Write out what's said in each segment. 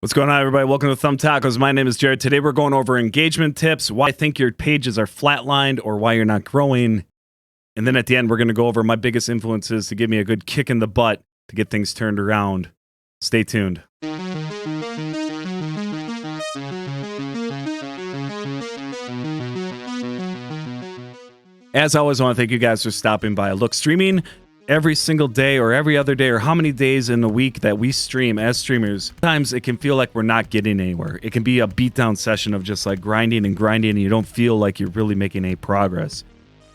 What's going on, everybody? Welcome to Thumb Tacos. My name is Jared. Today we're going over engagement tips, why I think your pages are flatlined or why you're not growing. And then at the end, we're going to go over my biggest influences to give me a good kick in the butt to get things turned around. Stay tuned. As always, I want to thank you guys for stopping by. Look, streaming every single day or every other day or how many days in a week that we stream as streamers, sometimes it can feel like we're not getting anywhere. It can be a beatdown session of just like grinding and you don't feel like you're really making any progress.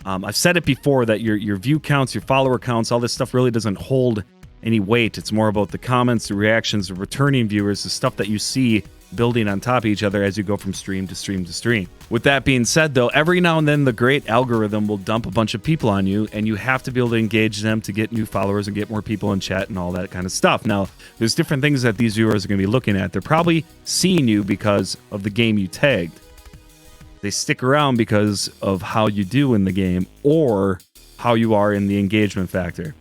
I've said it before that your view counts, your follower counts, all this stuff really doesn't hold any weight. It's more about the comments, the reactions, the returning viewers, the stuff that you see building on top of each other as you go from stream to stream to stream. With that being said, though, every now and then the great algorithm will dump a bunch of people on you, and you have to be able to engage them to get new followers and get more people in chat and all that kind of stuff. Now, there's different things that these viewers are going to be looking at. They're probably seeing you because of the game you tagged. They stick around because of how you do in the game or how you are in the engagement factor.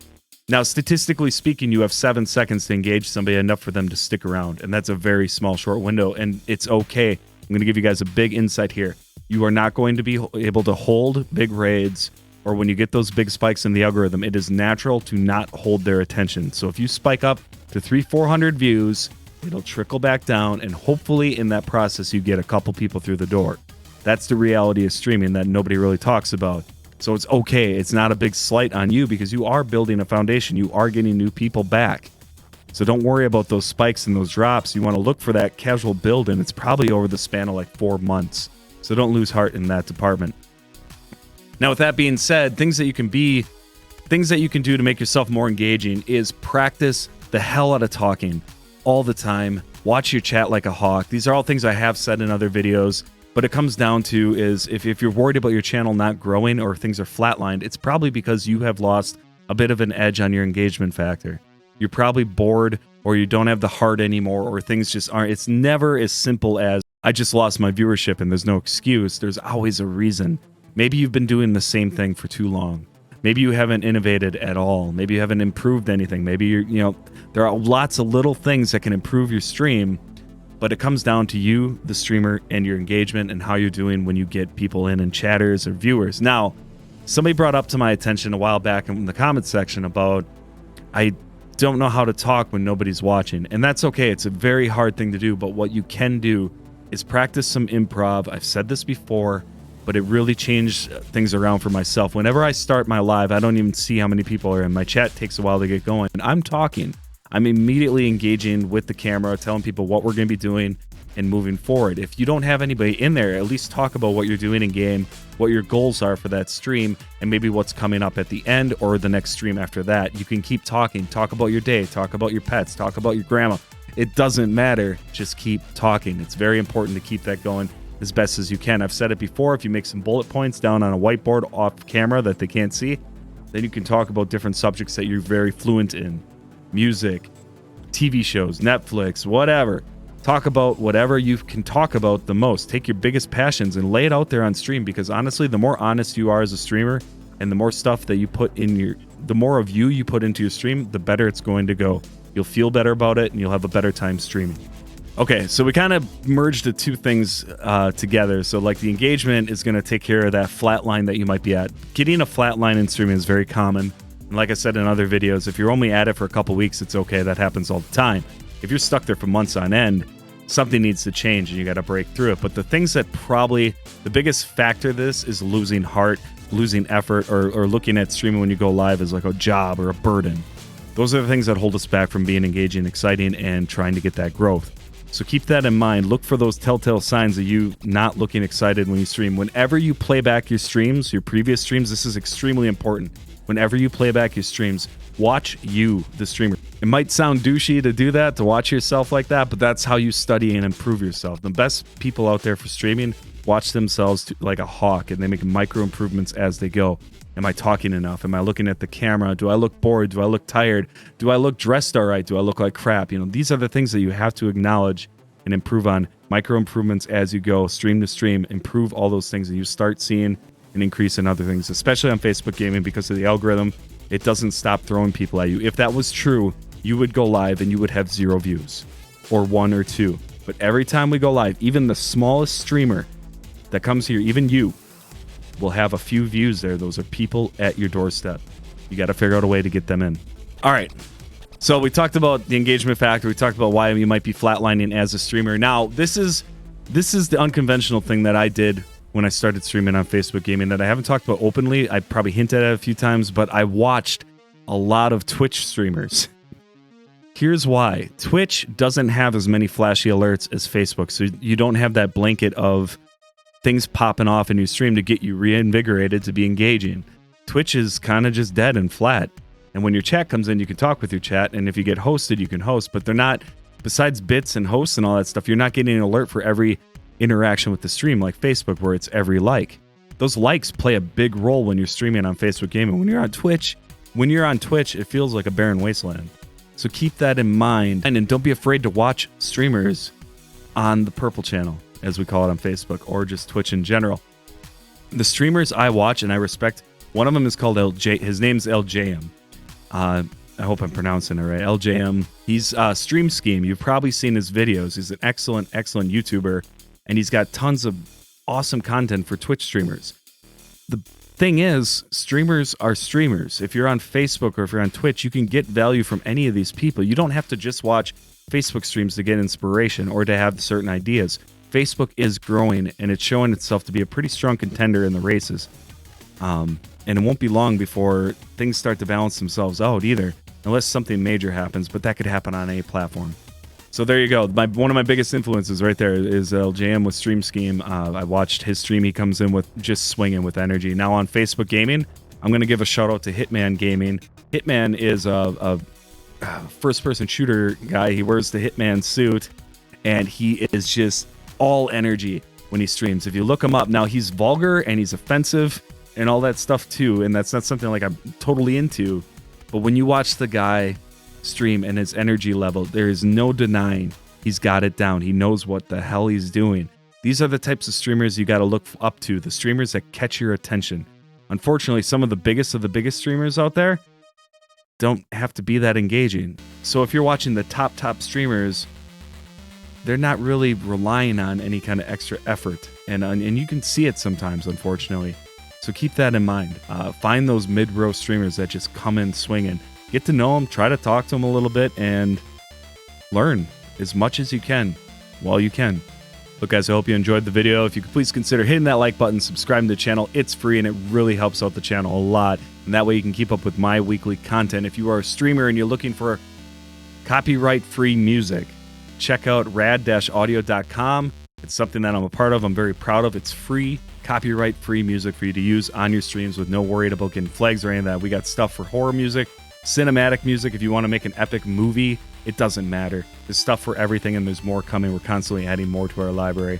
Now, statistically speaking, you have 7 seconds to engage somebody, enough for them to stick around, and that's a very small, short window, and it's okay. I'm going to give you guys a big insight here. You are not going to be able to hold big raids, or when you get those big spikes in the algorithm, it is natural to not hold their attention. So if you spike up to 300-400 views, it'll trickle back down, and hopefully in that process, you get a couple people through the door. That's the reality of streaming that nobody really talks about. So it's okay. It's not a big slight on you because you are building a foundation. You are getting new people back. So don't worry about those spikes and those drops. You want to look for that casual build, and it's probably over the span of like 4 months. So don't lose heart in that department. Now, with that being said, things that you can do to make yourself more engaging is practice the hell out of talking all the time. Watch your chat like a hawk. These are all things I have said in other videos. But it comes down to is if you're worried about your channel not growing or things are flatlined, it's probably because you have lost a bit of an edge on your engagement factor. You're probably bored or you don't have the heart anymore or things just aren't. It's never as simple as I just lost my viewership and there's no excuse. There's always a reason. Maybe you've been doing the same thing for too long. Maybe you haven't innovated at all. Maybe you haven't improved anything. Maybe there are lots of little things that can improve your stream. But it comes down to you, the streamer, and your engagement and how you're doing when you get people in and chatters or viewers. Now, somebody brought up to my attention a while back in the comments section about I don't know how to talk when nobody's watching. And that's okay. It's a very hard thing to do. But what you can do is practice some improv. I've said this before, but it really changed things around for myself. Whenever I start my live, I don't even see how many people are in. My chat takes a while to get going. And I'm talking. I'm immediately engaging with the camera, telling people what we're going to be doing and moving forward. If you don't have anybody in there, at least talk about what you're doing in game, what your goals are for that stream, and maybe what's coming up at the end or the next stream after that. You can keep talking. Talk about your day. Talk about your pets. Talk about your grandma. It doesn't matter. Just keep talking. It's very important to keep that going as best as you can. I've said it before. If you make some bullet points down on a whiteboard off camera that they can't see, then you can talk about different subjects that you're very fluent in. Music, TV shows, Netflix, whatever. Talk about whatever you can talk about the most. Take your biggest passions and lay it out there on stream, because honestly, the more honest you are as a streamer and the more stuff that you put in the more of you put into your stream, the better it's going to go. You'll feel better about it and you'll have a better time streaming. Okay, so we kind of merged the two things together. So like the engagement is going to take care of that flat line that you might be at. Getting a flat line in streaming is very common. And like I said in other videos, if you're only at it for a couple weeks, it's okay. That happens all the time. If you're stuck there for months on end, something needs to change and you got to break through it. But the things that probably the biggest factor of this is losing heart, losing effort, or looking at streaming when you go live as like a job or a burden. Those are the things that hold us back from being engaging, exciting, and trying to get that growth. So keep that in mind. Look for those telltale signs of you not looking excited when you stream. Whenever you play back your streams, your previous streams, this is extremely important. Whenever you play back your streams, watch you, the streamer. It might sound douchey to do that, to watch yourself like that, but that's how you study and improve yourself. The best people out there for streaming watch themselves like a hawk, and they make micro improvements as they go. Am I talking enough? Am I looking at the camera? Do I look bored? Do I look tired? Do I look dressed all right? Do I look like crap? These are the things that you have to acknowledge and improve on. Micro improvements as you go, stream to stream, improve all those things, and you start seeing an increase in other things, especially on Facebook gaming, because of the algorithm. It doesn't stop throwing people at you. If that was true, you would go live and you would have 0 views. or 1 or 2. But every time we go live, even the smallest streamer that comes here, even you, will have a few views there. Those are people at your doorstep. You got to figure out a way to get them in. All right. So we talked about the engagement factor. We talked about why you might be flatlining as a streamer. Now, this is the unconventional thing that I did when I started streaming on Facebook Gaming that I haven't talked about openly. I probably hinted at it a few times, but I watched a lot of Twitch streamers. Here's why. Twitch doesn't have as many flashy alerts as Facebook, so you don't have that blanket of things popping off in your stream to get you reinvigorated to be engaging. Twitch is kind of just dead and flat. And when your chat comes in, you can talk with your chat, and if you get hosted, you can host, but they're not, besides bits and hosts and all that stuff, you're not getting an alert for every interaction with the stream like Facebook, where it's every like. Those likes play a big role when you're streaming on Facebook Gaming. When you're on Twitch, it feels like a barren wasteland. So keep that in mind, and don't be afraid to watch streamers on the purple channel, as we call it on Facebook, or just Twitch in general. The streamers I watch and I respect, one of them is called LJ. His name's LJM. I hope I'm pronouncing it right. LJM. He's Stream Scheme. You've probably seen his videos. He's an excellent YouTuber, and he's got tons of awesome content for Twitch streamers. The thing is, streamers are streamers. If you're on Facebook or if you're on Twitch, you can get value from any of these people. You don't have to just watch Facebook streams to get inspiration or to have certain ideas. Facebook is growing, and it's showing itself to be a pretty strong contender in the races. And it won't be long before things start to balance themselves out either, unless something major happens, but that could happen on any platform. So there you go. One of my biggest influences right there is LJM with Stream Scheme. I watched his stream. He comes in with just swinging with energy. Now on Facebook Gaming, I'm going to give a shout out to Hitman Gaming. Hitman is a first-person shooter guy. He wears the Hitman suit, and he is just all energy when he streams. If you look him up, now he's vulgar and he's offensive and all that stuff too, and that's not something like I'm totally into. But when you watch the guy stream and his energy level, there is no denying he's got it down. He knows what the hell he's doing. These are the types of streamers you got to look up to, the streamers that catch your attention. Unfortunately, some of the biggest streamers out there don't have to be that engaging. So if you're watching the top streamers, they're not really relying on any kind of extra effort, and you can see it sometimes, unfortunately. So keep that in mind. Find those mid-row streamers that just come in swinging. Get to know them, try to talk to them a little bit, and learn as much as you can while you can. Look, guys, I hope you enjoyed the video. If you could please consider hitting that like button, subscribing to the channel. It's free, and it really helps out the channel a lot. And that way you can keep up with my weekly content. If you are a streamer and you're looking for copyright-free music, check out rad-audio.com. It's something that I'm a part of. I'm very proud of. It's free, copyright-free music for you to use on your streams with no worry about getting flags or any of that. We got stuff for horror music, cinematic music. If you want to make an epic movie, it doesn't matter. There's stuff for everything, and there's more coming. We're constantly adding more to our library.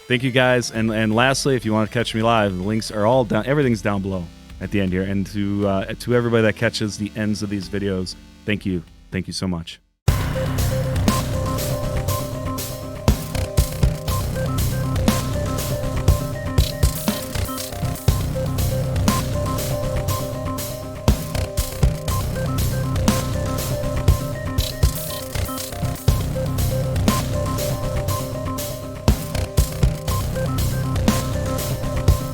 Thank you, guys. And lastly, if you want to catch me live, the links are all down. Everything's down below at the end here. And to everybody that catches the ends of these videos, thank you. Thank you so much.